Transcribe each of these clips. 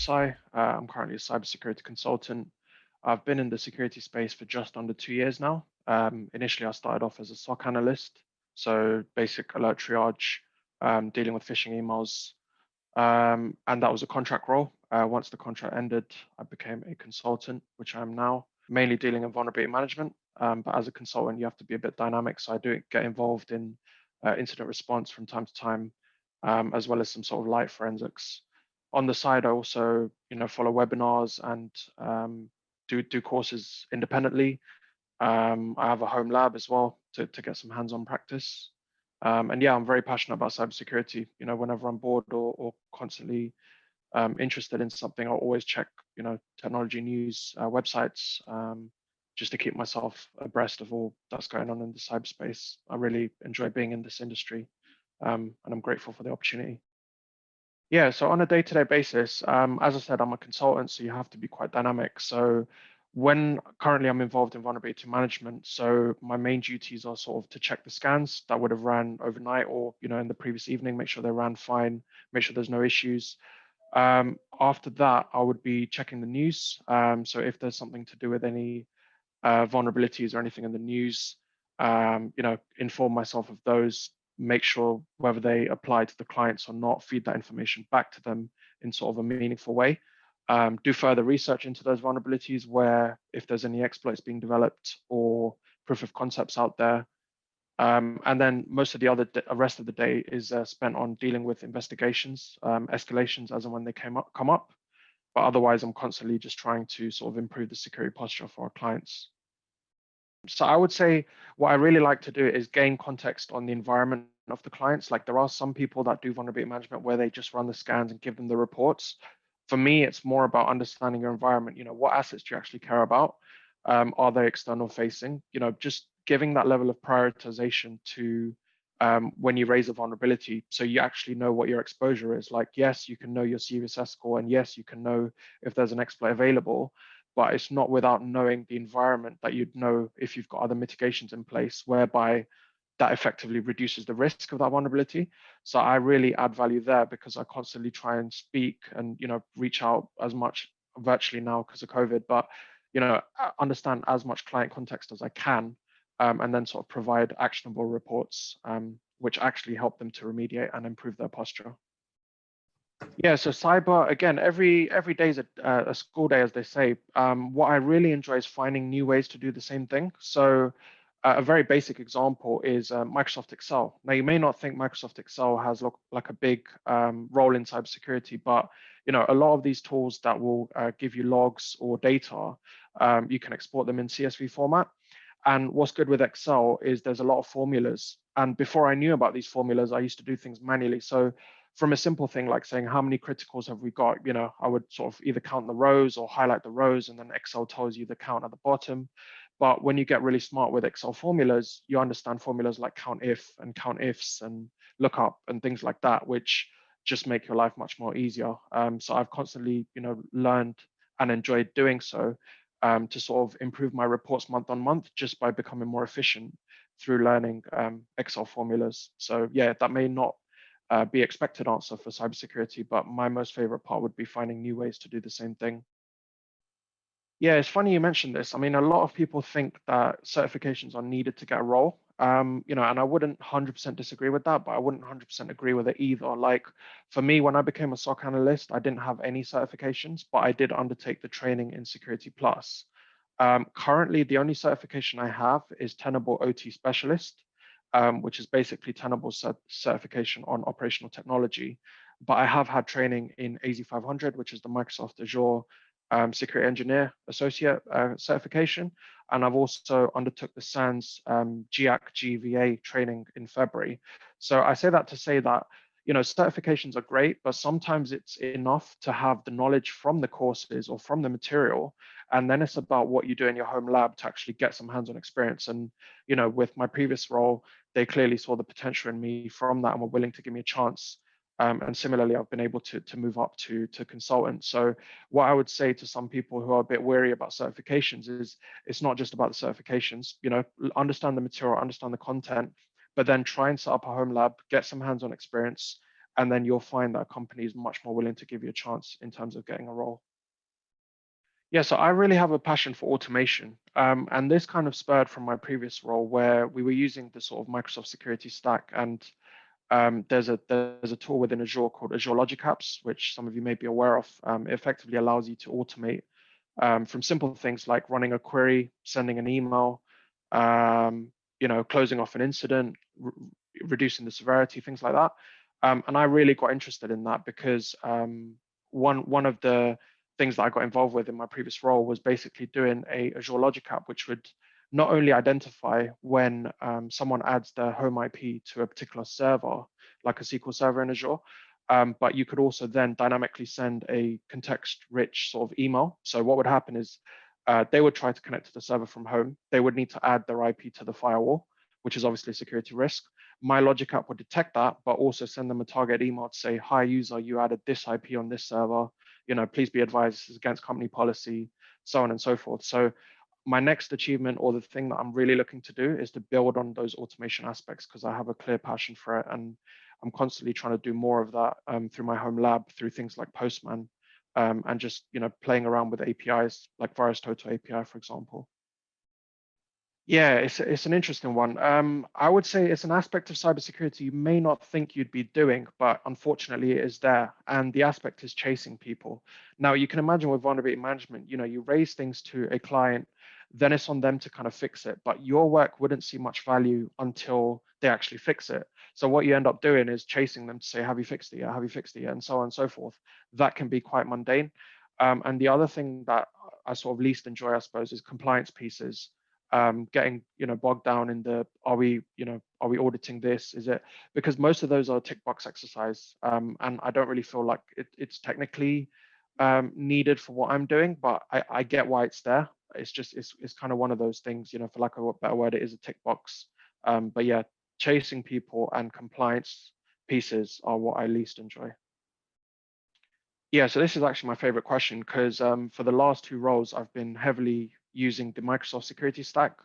Desai. I'm currently a cybersecurity consultant. I've been in the security space for just under 2 years now. Initially, I started off as a SOC analyst, so basic alert triage, dealing with phishing emails, and that was a contract role. Once the contract ended, I became a consultant, which I am now, mainly dealing in vulnerability management. But as a consultant, you have to be a bit dynamic, so I do get involved in incident response from time to time, as well as some sort of light forensics. On the side, I also, follow webinars and do courses independently. I have a home lab as well to get some hands-on practice. And yeah, I'm very passionate about cybersecurity. Whenever I'm bored or constantly interested in something, I'll always check, technology news websites, just to keep myself abreast of all that's going on in the cyberspace. I really enjoy being in this industry, and I'm grateful for the opportunity. Yeah, so on a day-to-day basis, as I said, I'm a consultant, so you have to be quite dynamic. So when currently I'm involved in vulnerability management, so my main duties are sort of to check the scans that would have ran overnight or in the previous evening, make sure they ran fine, make sure there's no issues. After that, I would be checking the news. So if there's something to do with any vulnerabilities or anything in the news, inform myself of those, make sure whether they apply to the clients or not, feed that information back to them in sort of a meaningful way. Do further research into those vulnerabilities where if there's any exploits being developed or proof of concepts out there. And then most of the rest of the day is spent on dealing with investigations, escalations as and when they come up. But otherwise, I'm constantly just trying to sort of improve the security posture for our clients. So I would say what I really like to do is gain context on the environment of the clients. Like there are some people that do vulnerability management where they just run the scans and give them the reports. For me, it's more about understanding your environment. What assets do you actually care about? Are they external facing? Just giving that level of prioritization to when you raise a vulnerability, so you actually know what your exposure is. Like, yes, you can know your CVSS score, and yes, you can know if there's an exploit available, but it's not without knowing the environment that you'd know if you've got other mitigations in place, whereby that effectively reduces the risk of that vulnerability. So I really add value there because I constantly try and speak and reach out as much virtually now because of COVID, but understand as much client context as I can, and then sort of provide actionable reports, which actually help them to remediate and improve their posture. Yeah, so cyber, again, every day is a school day, as they say. What I really enjoy is finding new ways to do the same thing. So a very basic example is Microsoft Excel. Now, you may not think Microsoft Excel has like a big role in cybersecurity, but a lot of these tools that will give you logs or data, you can export them in CSV format. And what's good with Excel is there's a lot of formulas. And before I knew about these formulas, I used to do things manually. So from a simple thing like saying how many criticals have we got, I would sort of either count the rows or highlight the rows, and then Excel tells you the count at the bottom. But when you get really smart with Excel formulas, you understand formulas like count if and count ifs and lookup and things like that, which just make your life much more easier. So I've constantly, learned and enjoyed doing so, to sort of improve my reports month on month just by becoming more efficient through learning Excel formulas. So yeah, that may not be expected answer for cybersecurity, but my most favorite part would be finding new ways to do the same thing. Yeah, it's funny you mentioned this. I mean, a lot of people think that certifications are needed to get a role, and I wouldn't 100% disagree with that, but I wouldn't 100% agree with it either. Like for me, when I became a SOC analyst, I didn't have any certifications, but I did undertake the training in Security Plus. Currently, the only certification I have is Tenable OT Specialist, which is basically Tenable's certification on operational technology. But I have had training in AZ500, which is the Microsoft Azure Security Engineer Associate certification. And I've also undertook the SANS GIAC GVA training in February. So I say that to say that, certifications are great, but sometimes it's enough to have the knowledge from the courses or from the material. And then it's about what you do in your home lab to actually get some hands-on experience. And, with my previous role, they clearly saw the potential in me from that and were willing to give me a chance. And similarly, I've been able to move up to consultant. So what I would say to some people who are a bit wary about certifications is it's not just about the certifications, understand the material, understand the content, but then try and set up a home lab, get some hands-on experience, and then you'll find that a company is much more willing to give you a chance in terms of getting a role. Yeah, so I really have a passion for automation. And this kind of spurred from my previous role where we were using the sort of Microsoft security stack. And there's a tool within Azure called Azure Logic Apps, which some of you may be aware of. It effectively allows you to automate from simple things like running a query, sending an email, closing off an incident, reducing the severity, things like that. And I really got interested in that because one of the things that I got involved with in my previous role was basically doing a Azure Logic app, which would not only identify when someone adds their home IP to a particular server, like a SQL server in Azure, but you could also then dynamically send a context-rich sort of email. So what would happen is they would try to connect to the server from home. They would need to add their IP to the firewall, which is obviously a security risk. My Logic app would detect that, but also send them a target email to say, "Hi, user, you added this IP on this server. Please be advised this is against company policy," so on and so forth. So my next achievement, or the thing that I'm really looking to do, is to build on those automation aspects because I have a clear passion for it, and I'm constantly trying to do more of that through my home lab, through things like Postman, and just playing around with APIs like VirusTotal API, for example. Yeah, it's an interesting one. I would say it's an aspect of cybersecurity you may not think you'd be doing, but unfortunately it is there. And the aspect is chasing people. Now you can imagine with vulnerability management, you raise things to a client, then it's on them to kind of fix it. But your work wouldn't see much value until they actually fix it. So what you end up doing is chasing them to say, "Have you fixed it yet? Have you fixed it yet?" And so on and so forth. That can be quite mundane. And the other thing that I sort of least enjoy, I suppose, is compliance pieces, getting bogged down in the are we auditing this, is it, because most of those are tick box exercise, and I don't really feel like it's technically needed for what I'm doing, but I get why it's there. It's kind of one of those things, for lack of a better word, it is a tick box. But yeah, chasing people and compliance pieces are what I least enjoy. Yeah, so this is actually my favorite question because for the last two roles, I've been heavily using the Microsoft security stack.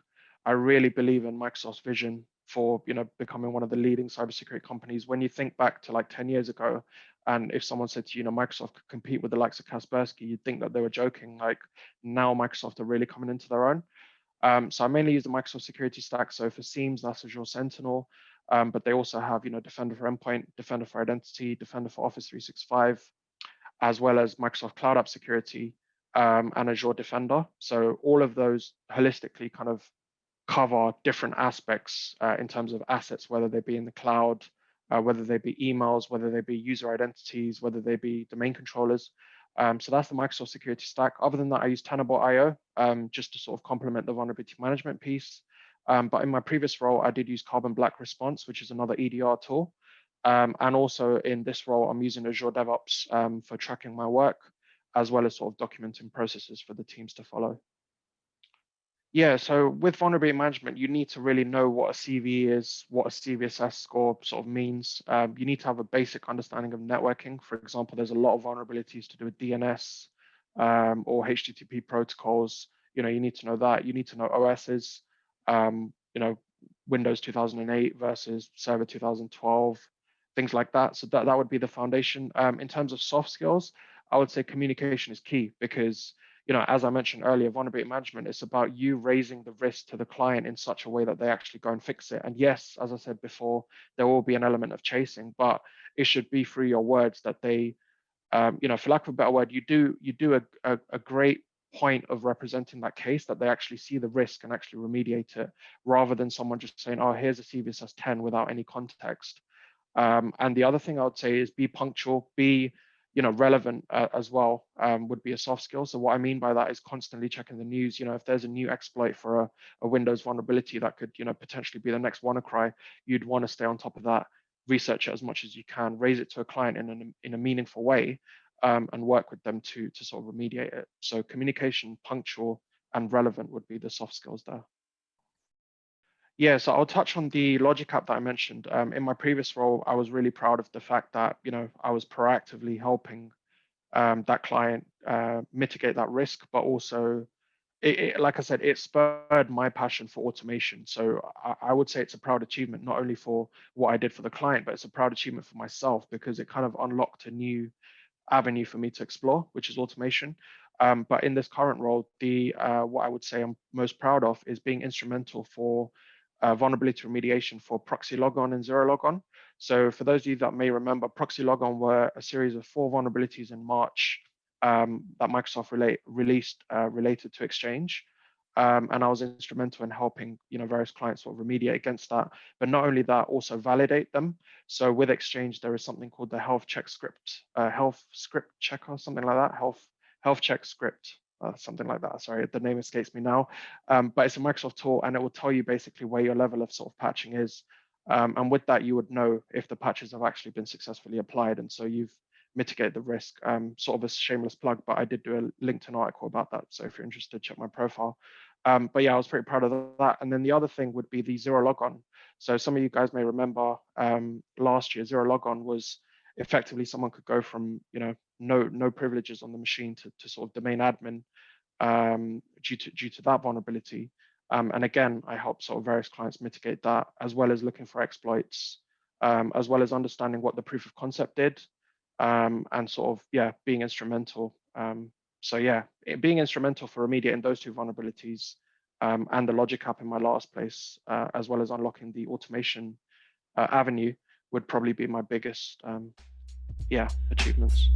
I really believe in Microsoft's vision for becoming one of the leading cybersecurity companies. When you think back to like 10 years ago, and if someone said to you, Microsoft could compete with the likes of Kaspersky, you'd think that they were joking. Like now, Microsoft are really coming into their own. So I mainly use the Microsoft security stack. So for SIEMs, that's Azure Sentinel, but they also have Defender for Endpoint, Defender for Identity, Defender for Office 365, as well as Microsoft Cloud App Security and Azure Defender. So all of those holistically kind of cover different aspects in terms of assets, whether they be in the cloud, whether they be emails, whether they be user identities, whether they be domain controllers. So that's the Microsoft security stack. Other than that, I use Tenable.io just to sort of complement the vulnerability management piece. But in my previous role, I did use Carbon Black Response, which is another EDR tool. And also in this role, I'm using Azure DevOps for tracking my work, as well as sort of documenting processes for the teams to follow. Yeah, so with vulnerability management, you need to really know what a CV is, what a CVSS score sort of means. You need to have a basic understanding of networking. For example, there's a lot of vulnerabilities to do with DNS or HTTP protocols. You need to know that. You need to know OSs, Windows 2008 versus Server 2012, things like that. So that would be the foundation. In terms of soft skills, I would say communication is key because as I mentioned earlier, vulnerability management is about you raising the risk to the client in such a way that they actually go and fix it. And yes, as I said before, there will be an element of chasing, but it should be through your words that they, for lack of a better word, you do a great point of representing that case, that they actually see the risk and actually remediate it, rather than someone just saying, "Oh, here's a CVSS 10" without any context. And the other thing I would say is be punctual, be relevant as well, would be a soft skill. So what I mean by that is constantly checking the news. If there's a new exploit for a Windows vulnerability that could potentially be the next WannaCry, you'd want to stay on top of that, research it as much as you can, raise it to a client in a meaningful way, and work with them to sort of remediate it. So communication, punctual, and relevant would be the soft skills there. Yeah, so I'll touch on the Logic app that I mentioned. In my previous role, I was really proud of the fact that I was proactively helping that client mitigate that risk, but also like I said, it spurred my passion for automation. So I would say it's a proud achievement, not only for what I did for the client, but it's a proud achievement for myself because it kind of unlocked a new avenue for me to explore, which is automation. But in this current role, the what I would say I'm most proud of is being instrumental for vulnerability remediation for proxy logon and zero logon. So for those of you that may remember, proxy logon were a series of 4 vulnerabilities in March that Microsoft released related to Exchange. And I was instrumental in helping, various clients sort of remediate against that. But not only that, also validate them. So with Exchange, there is something called the health check script, health script checker, something like that, health check script, something like that. Sorry, the name escapes me now. But it's a Microsoft tool, and it will tell you basically where your level of sort of patching is. And with that, you would know if the patches have actually been successfully applied, and so you've mitigated the risk. Sort of a shameless plug, but I did do a LinkedIn article about that. So if you're interested, check my profile. But yeah, I was pretty proud of that. And then the other thing would be the zero logon. So some of you guys may remember last year, zero logon was effectively someone could go from no privileges on the machine to sort of domain admin due to that vulnerability. And again, I help sort of various clients mitigate that, as well as looking for exploits, as well as understanding what the proof of concept did, and sort of being instrumental. So yeah, being instrumental for remediating those 2 vulnerabilities and the logic app in my last place, as well as unlocking the automation avenue, would probably be my biggest achievements.